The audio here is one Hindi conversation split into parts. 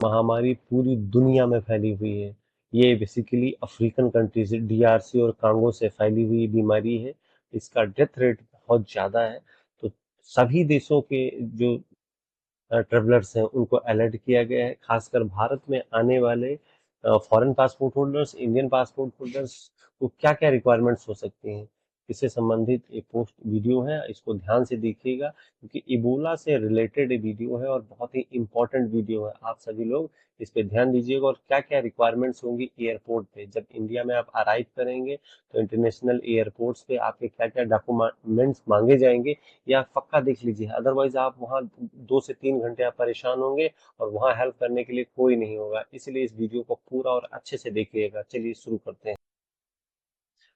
महामारी पूरी दुनिया में फैली हुई है। ये बेसिकली अफ्रीकन कंट्रीज डीआरसी और कांगो से फैली हुई बीमारी है। इसका डेथ रेट बहुत ज़्यादा है। तो सभी देशों के जो ट्रेवलर्स हैं उनको अलर्ट किया गया है। खासकर भारत में आने वाले foreign passport holders, Indian passport holders को क्या क्या रिक्वायरमेंट्स हो सकती हैं, इससे संबंधित एक पोस्ट वीडियो है, इसको ध्यान से देखिएगा क्योंकि इबोला से रिलेटेड वीडियो है और बहुत ही इंपॉर्टेंट वीडियो है। आप सभी लोग इस पे ध्यान दीजिएगा और क्या क्या रिक्वायरमेंट्स होंगी एयरपोर्ट पे जब इंडिया में आप अराइव करेंगे, तो इंटरनेशनल एयरपोर्ट्स पे आपके क्या क्या डॉक्यूमेंट्स मांगे जाएंगे या पक्का देख लीजिए। अदरवाइज आप वहाँ 2 से 3 घंटे आप परेशान होंगे और वहाँ हेल्प करने के लिए कोई नहीं होगा। इसलिए इस वीडियो को पूरा और अच्छे से देखिएगा। चलिए शुरू करते हैं।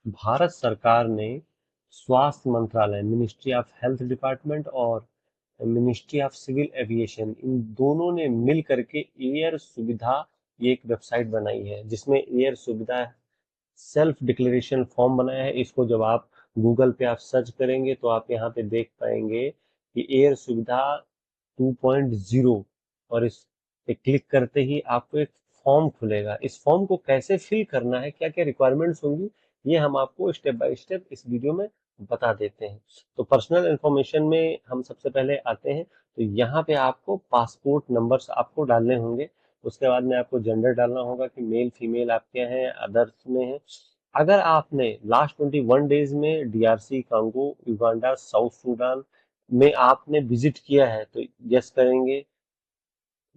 भारत सरकार ने स्वास्थ्य मंत्रालय, मिनिस्ट्री ऑफ हेल्थ डिपार्टमेंट और मिनिस्ट्री ऑफ सिविल एविएशन, इन दोनों ने मिल करके एयर सुविधा ये एक वेबसाइट बनाई है जिसमें एयर सुविधा सेल्फ डिक्लेरेशन फॉर्म बनाया है। इसको जब आप गूगल पे आप सर्च करेंगे तो आप यहाँ पे देख पाएंगे कि एयर सुविधा 2.0 और इस पे क्लिक करते ही आपको एक फॉर्म खुलेगा। इस फॉर्म को कैसे फिल करना है, क्या क्या रिक्वायरमेंट्स होंगी, ये हम आपको स्टेप बाय स्टेप इस वीडियो में बता देते हैं। तो पर्सनल इंफॉर्मेशन में हम सबसे पहले आते हैं। तो यहाँ पे आपको पासपोर्ट नंबर्स आपको डालने होंगे। उसके बाद में आपको जेंडर डालना होगा कि मेल फीमेल आप क्या हैं, अदर्स में है। अगर आपने लास्ट 21 डेज में DRC, Congo, Uganda, south Sudan में आपने विजिट किया है तो यस करेंगे,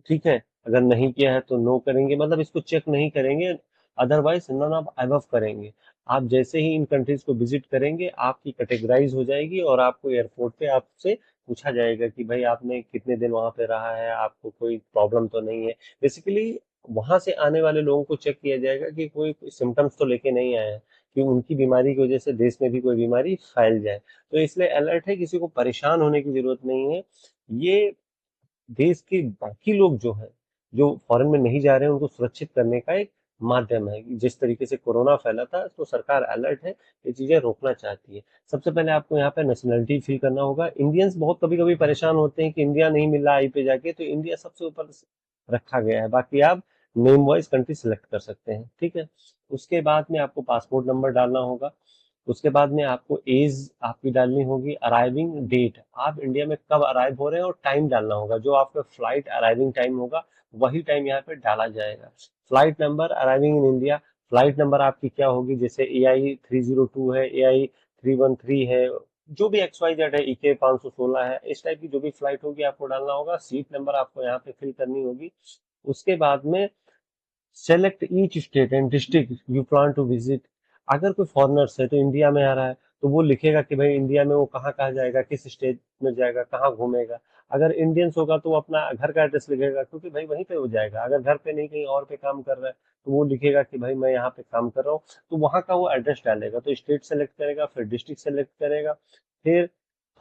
ठीक है। अगर नहीं किया है तो नो करेंगे, मतलब इसको चेक नहीं करेंगे। अदरवाइज नन ऑफ अबव करेंगे। आप जैसे ही इन कंट्रीज को विजिट करेंगे आपकी कैटेगराइज हो जाएगी और आपको एयरपोर्ट पे आपसे पूछा जाएगा कि भाई आपने कितने दिन वहां पे रहा है, आपको कोई प्रॉब्लम तो नहीं है। बेसिकली वहां से आने वाले लोगों को चेक किया जाएगा कि कोई सिम्टम्स तो लेके नहीं आए हैं कि उनकी बीमारी की वजह से देश में भी कोई बीमारी फैल जाए। तो इसलिए अलर्ट है, किसी को परेशान होने की जरूरत नहीं है। ये देश के बाकी लोग जो हैं, जो फॉरेन में नहीं जा रहे हैं, उनको सुरक्षित करने का एक माध्यम है। जिस तरीके से कोरोना फैला था तो सरकार अलर्ट है, ये चीजें रोकना चाहती है। सबसे पहले आपको यहाँ पे नेशनलिटी फिल करना होगा। इंडियंस बहुत कभी कभी परेशान होते हैं कि इंडिया नहीं मिल रहा आई पे जाके, तो इंडिया सबसे ऊपर रखा गया है। बाकी आप नेम वाइज कंट्री सेलेक्ट कर सकते हैं, ठीक है। उसके बाद में आपको पासपोर्ट नंबर डालना होगा। उसके बाद में आपको एज आपकी डालनी होगी। अराइविंग डेट, आप इंडिया में कब अराइव हो रहे हैं और टाइम डालना होगा। जो आपका फ्लाइट अराइविंग टाइम होगा वही टाइम यहाँ पे डाला जाएगा। Flight number arriving in India, flight number आपकी क्या होगी, जैसे AI 302 है, AI 313 है, जो भी XYZ है, EK 516 है, इस टाइप की जो भी फ्लाइट होगी आपको डालना होगा। सीट नंबर आपको यहाँ पे फिल करनी होगी। उसके बाद में select each state and district you plan to visit. अगर कोई फॉरेनर्स है तो इंडिया में आ रहा है तो वो लिखेगा कि भाई इंडिया में वो कहाँ कहाँ जाएगा, किस स्टेट में जाएगा, कहाँ घूमेगा। अगर इंडियंस होगा तो वो अपना घर का एड्रेस लिखेगा क्योंकि भाई वहीं पे वो जाएगा। अगर घर पे नहीं कहीं और पे काम कर रहा है तो वो लिखेगा कि भाई मैं यहाँ पे काम कर रहा हूँ, तो वहाँ का वो एड्रेस डालेगा। तो स्टेट सेलेक्ट करेगा, फिर डिस्ट्रिक्ट सेलेक्ट करेगा, फिर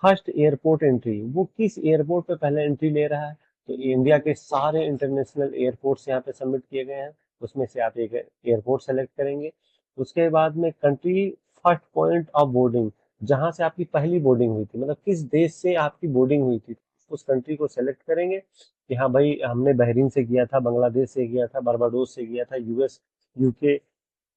फर्स्ट एयरपोर्ट एंट्री, वो किस एयरपोर्ट पे पहले एंट्री ले रहा है। तो इंडिया के सारे इंटरनेशनल एयरपोर्ट्स यहाँ पे सबमिट किए गए हैं, उसमें से आप एक एयरपोर्ट सेलेक्ट करेंगे। उसके बाद में country first point of boarding, जहां से आपकी पहली बोर्डिंग हुई थी, मतलब किस देश से आपकी बोर्डिंग हुई थी, उस कंट्री को सेलेक्ट करेंगे कि हाँ भाई हमने बहरीन से किया था, बांग्लादेश से किया था, बारबाडोस से किया था, US, UK,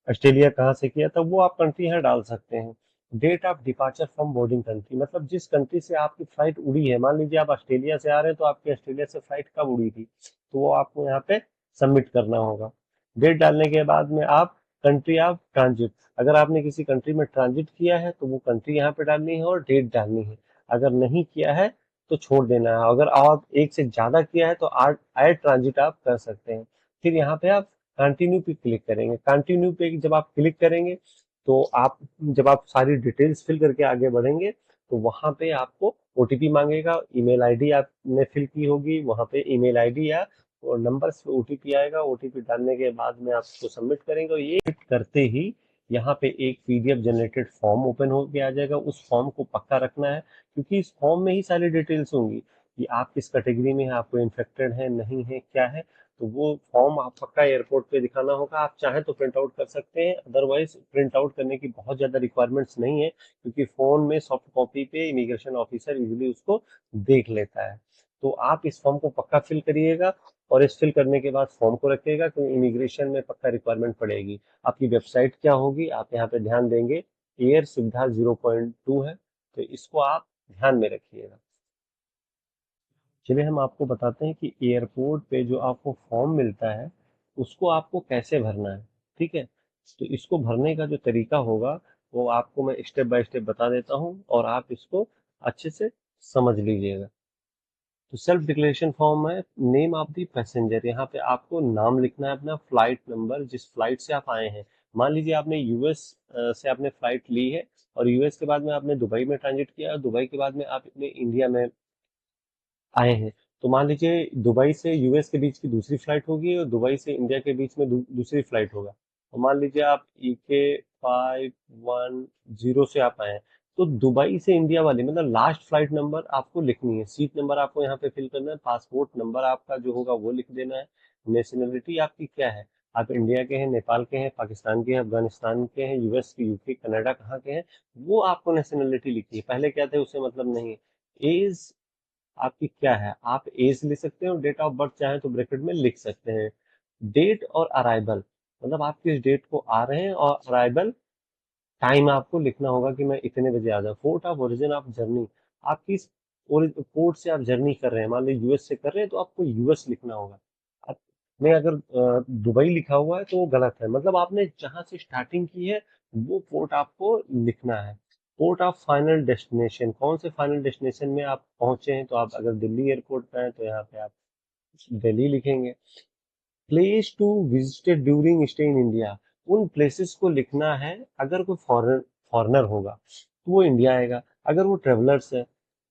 ऑस्ट्रेलिया कहाँ से किया था, वो आप कंट्री यहाँ डाल सकते हैं। Date of departure from boarding country, मतलब जिस कंट्री से आपकी फ्लाइट उड़ी है, मान लीजिए आप ऑस्ट्रेलिया से आ रहे हैं तो आपकी ऑस्ट्रेलिया से फ्लाइट कब उड़ी थी, तो वो आपको यहाँ पे सबमिट करना होगा। डेट डालने के बाद में आप कंट्री ऑफ ट्रांजिट, अगर आपने किसी कंट्री में ट्रांजिट किया है तो वो कंट्री यहाँ पे डालनी है और डेट डालनी है। अगर नहीं किया है तो छोड़ देना है। अगर आप एक से ज्यादा किया है तो ऐड ट्रांजिट आप कर सकते हैं। फिर यहाँ पे आप कंटिन्यू पे क्लिक करेंगे। कंटिन्यू पे जब आप क्लिक करेंगे तो आप, जब आप सारी डिटेल्स फिल करके आगे बढ़ेंगे तो वहां पे आपको OTP मांगेगा। ईमेल आईडी आपने फिल की होगी, वहां पे ईमेल आईडी या और नंबर से OTP आएगा। OTP डालने के बाद में आप उसको सबमिट करेंगे और ये करते ही यहाँ पे एक PDF जनरेटेड फॉर्म ओपन होके आ जाएगा। उस फॉर्म को पक्का रखना है क्योंकि इस फॉर्म में ही सारी डिटेल्स होंगी कि आप किस कैटेगरी में हैं, आपको इन्फेक्टेड है नहीं है क्या है। तो वो फॉर्म आप पक्का एयरपोर्ट पे दिखाना होगा। आप चाहें तो प्रिंट आउट कर सकते हैं, अदरवाइज प्रिंट आउट करने की बहुत ज्यादा रिक्वायरमेंट्स नहीं है क्योंकि फोन में सॉफ्ट कॉपी पे इमिग्रेशन ऑफिसर इजीली उसको देख लेता है। तो आप इस फॉर्म को पक्का फिल करिएगा और इस फिल करने के बाद फॉर्म को रखिएगा, क्योंकि इमिग्रेशन में पक्का रिक्वायरमेंट पड़ेगी। आपकी वेबसाइट क्या होगी, आप यहाँ पे ध्यान देंगे, एयर सुविधा 0.2 है, तो इसको आप ध्यान में रखिएगा। चलिए हम आपको बताते हैं कि एयरपोर्ट पे जो आपको फॉर्म मिलता है उसको आपको कैसे भरना है। ठीक है, तो इसको भरने का जो तरीका होगा वो आपको मैं स्टेप बाय स्टेप बता देता हूँ, और आप इसको अच्छे से समझ लीजिएगा। तो सेल्फ डिक्लेरेशन फॉर्म है, नेम ऑफ द पैसेंजर, यहाँ पे आपको नाम लिखना है, अपना फ्लाइट नंबर, जिस फ्लाइट से आप आए हैं। मान लीजिए आपने यूएस से आपने फ्लाइट ली है, और यूएस के बाद में आपने दुबई में ट्रांजिट किया, और दुबई के बाद में आप अपने इंडिया में आए हैं। तो मान लीजिए दुबई से यूएस के बीच की दूसरी फ्लाइट होगी, और दुबई से इंडिया के बीच में दूसरी फ्लाइट होगा। तो मान लीजिए आप EK510 से आप आए हैं, तो दुबई से इंडिया वाली मतलब लास्ट फ्लाइट नंबर आपको लिखनी है, सीट नंबर आपको यहाँ पे फिल करना है, पासपोर्ट नंबर आपका जो होगा वो लिख देना है, नेशनलिटी आपकी क्या है, आप इंडिया के हैं, नेपाल के हैं, पाकिस्तान के हैं, अफगानिस्तान के हैं, यूएस के, यूके, कनाडा कहाँ के हैं, वो आपको नेशनलिटी लिखी है। पहले क्या थे उससे मतलब नहीं है। एज आपकी क्या है, आप एज ले सकते हैं, और डेट ऑफ बर्थ चाहे तो ब्रैकेट में लिख सकते हैं। डेट और अराइवल, मतलब आप किस डेट को आ रहे हैं, और अराइवल टाइम आपको लिखना होगा कि मैं इतने बजे आ जाऊँ। Port of origin of journey, आप किस पोर्ट से आप जर्नी कर रहे हैं, मान लीजिए यूएस से कर रहे हैं तो आपको यूएस लिखना होगा। आप में अगर दुबई लिखा हुआ है तो वो गलत है, मतलब आपने जहां से स्टार्टिंग की है वो पोर्ट आपको लिखना है। पोर्ट ऑफ फाइनल डेस्टिनेशन, कौन से फाइनल डेस्टिनेशन में आप पहुंचे हैं, तो आप अगर दिल्ली एयरपोर्ट पे हैं तो यहाँ पे आप दिल्ली लिखेंगे। Place to visited during stay in India, उन प्लेसेस को लिखना है। अगर कोई फॉरेनर होगा तो वो इंडिया आएगा, अगर वो ट्रेवलर्स है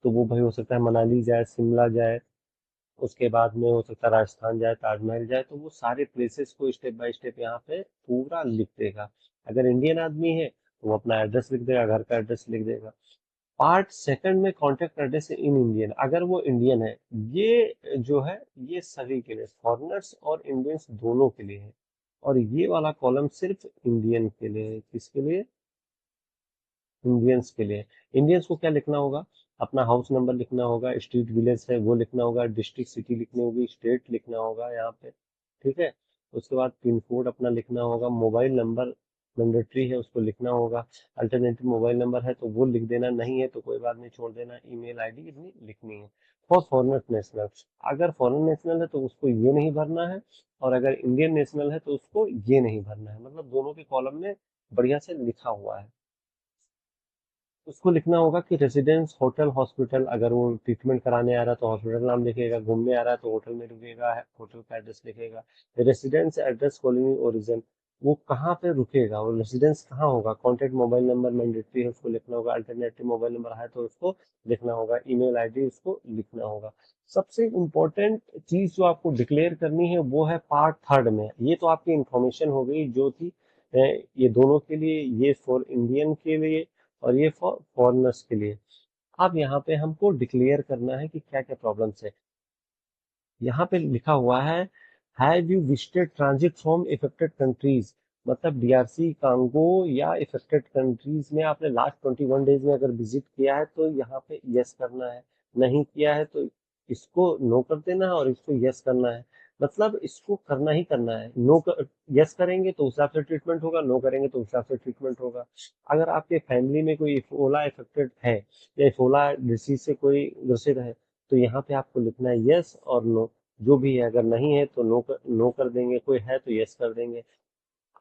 तो वो भाई हो सकता है मनाली जाए, शिमला जाए, उसके बाद में हो सकता है राजस्थान जाए, ताजमहल जाए, तो वो सारे प्लेसेस को स्टेप बाय स्टेप यहाँ पे पूरा लिख देगा। अगर इंडियन आदमी है तो वो अपना एड्रेस लिख देगा, घर का एड्रेस लिख देगा। पार्ट सेकंड में कॉन्टेक्ट एड्रेस इन इंडियन, अगर वो इंडियन है, ये जो है ये सभी के लिए, फॉरेनर्स और इंडियंस दोनों के लिए है। और ये वाला कॉलम सिर्फ इंडियन के लिए है, किसके लिए, इंडियंस के लिए। इंडियंस को क्या लिखना होगा, अपना हाउस नंबर लिखना होगा, स्ट्रीट विलेज है वो लिखना होगा, डिस्ट्रिक्ट सिटी लिखनी होगी, स्टेट लिखना होगा यहाँ पे। ठीक है, उसके बाद पिन कोड अपना लिखना होगा, मोबाइल नंबर मैंडेटरी है उसको लिखना होगा, अल्टरनेटिव मोबाइल नंबर है तो वो लिख देना, नहीं है तो कोई बात नहीं छोड़ देना, ईमेल आईडी इतनी लिखनी है। फॉर फॉरेनर नेशनल, अगर फॉरेन नेशनल है तो उसको ये नहीं भरना है, और अगर इंडियन नेशनल है तो उसको ये नहीं भरना है, मतलब दोनों के कॉलम में बढ़िया से लिखा हुआ है। उसको लिखना होगा कि रेजिडेंस, होटल, हॉस्पिटल, अगर वो ट्रीटमेंट कराने आ रहा है तो हॉस्पिटल नाम लिखेगा, घूमने आ रहा है तो होटल में रुकेगा, होटल का एड्रेस लिखेगा। रेसिडेंस, एड्रेस, कॉलोनी, ओरिजिन, वो कहाँ पे रुकेगा, वो रेसिडेंस कहाँ होगा, कॉन्टेक्ट मोबाइल नंबर मैंडेटरी है उसको लिखना होगा, अल्टरनेटिव मोबाइल नंबर है तो उसको लिखना होगा, ईमेल आईडी उसको लिखना होगा। सबसे इम्पोर्टेंट चीज जो आपको डिक्लेयर करनी है वो है पार्ट थर्ड में। ये तो आपकी इंफॉर्मेशन हो गई जो थी ये दोनों के लिए, ये फॉर इंडियन के लिए और ये फॉर फॉरेनर्स के लिए। अब यहाँ पे हमको डिक्लेयर करना है कि क्या क्या प्रॉब्लम्स है। यहाँ पे लिखा हुआ है, have you visited transit from affected countries, मतलब डीआरसी, कांगो या इफेक्टेड कंट्रीज में आपने लास्ट 21 डेज में अगर विजिट किया है तो यहाँ पे यस करना है, नहीं किया है तो इसको नो कर देना है, और इसको यस करना है। मतलब इसको करना ही करना है, यस करेंगे तो उस हिसाब से ट्रीटमेंट होगा, नो करेंगे तो उस हिसाब से ट्रीटमेंट होगा। अगर आपके फैमिली में कोई इफोला इफेक्टेड है या इफोला डिसीज से कोई ग्रसित है तो यहाँ पे आपको लिखना है यस और नो, जो भी है। अगर नहीं है तो नो कर देंगे, कोई है तो यस कर देंगे।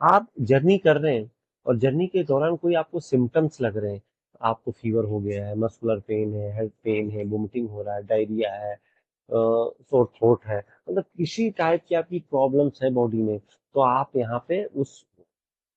आप जर्नी कर रहे हैं और जर्नी के दौरान कोई आपको सिम्टम्स लग रहे हैं, आपको फीवर हो गया है, मस्कुलर पेन है, हेड पेन है, वोमिटिंग हो रहा है, डायरिया है, सोर थ्रोट है, मतलब किसी टाइप की आपकी प्रॉब्लम्स है बॉडी में, तो आप यहाँ पे उस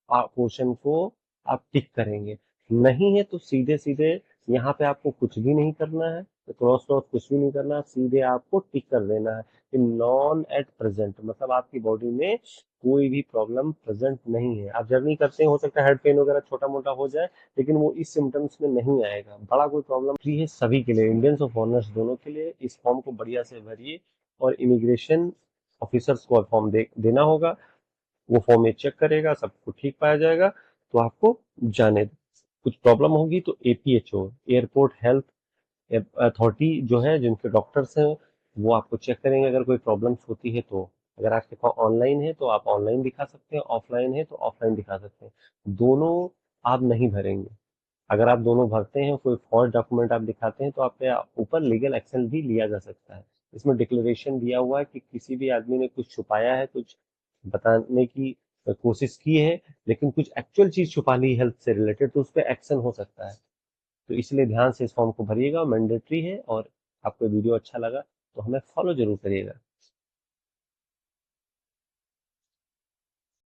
पोर्शन को आप टिक करेंगे। नहीं है तो सीधे सीधे यहाँ पे आपको कुछ भी नहीं करना है, तो क्रॉस क्रॉस कुछ भी नहीं करना है, सीधे आपको टिक कर देना है कि नॉन एट प्रेजेंट, मतलब आपकी बॉडी में कोई भी प्रॉब्लम प्रेजेंट नहीं है। आप जर्नी करते हैं, हो सकता है हेड पेन वगैरह छोटा मोटा हो जाए, लेकिन वो इस सिम्टम्स में नहीं आएगा, बड़ा कोई प्रॉब्लम फ्री है सभी के लिए, इंडियंस और फॉरनर्स दोनों के लिए। इस फॉर्म को बढ़िया से भरिए, और इमिग्रेशन ऑफिसर्स को फॉर्म देना होगा, वो फॉर्म में चेक करेगा, सब कुछ ठीक पाया जाएगा तो आपको जाने दो। कुछ प्रॉब्लम होगी तो एपीएचओ, एयरपोर्ट हेल्थ अथॉरिटी जो है, जिनके डॉक्टर्स हैं, वो आपको चेक करेंगे, अगर कोई प्रॉब्लम्स होती है तो। अगर आपके पास ऑनलाइन है तो आप ऑनलाइन दिखा सकते हैं, ऑफलाइन है तो ऑफलाइन दिखा सकते हैं। दोनों आप नहीं भरेंगे। अगर आप दोनों भरते हैं, कोई फॉल्स डॉक्यूमेंट आप दिखाते हैं, तो आपके ऊपर लीगल एक्शन भी लिया जा सकता है। इसमें डिक्लेरेशन दिया हुआ है कि किसी भी आदमी ने कुछ छुपाया है, कुछ बताने की कोशिश की है, लेकिन कुछ एक्चुअल चीज छुपा ली हेल्थ से रिलेटेड, तो उस पर एक्शन हो सकता है। तो इसलिए ध्यान से इस फॉर्म को भरिएगा, मैंडेटरी है। और आपको वीडियो अच्छा लगा तो हमें फॉलो जरूर करिएगा।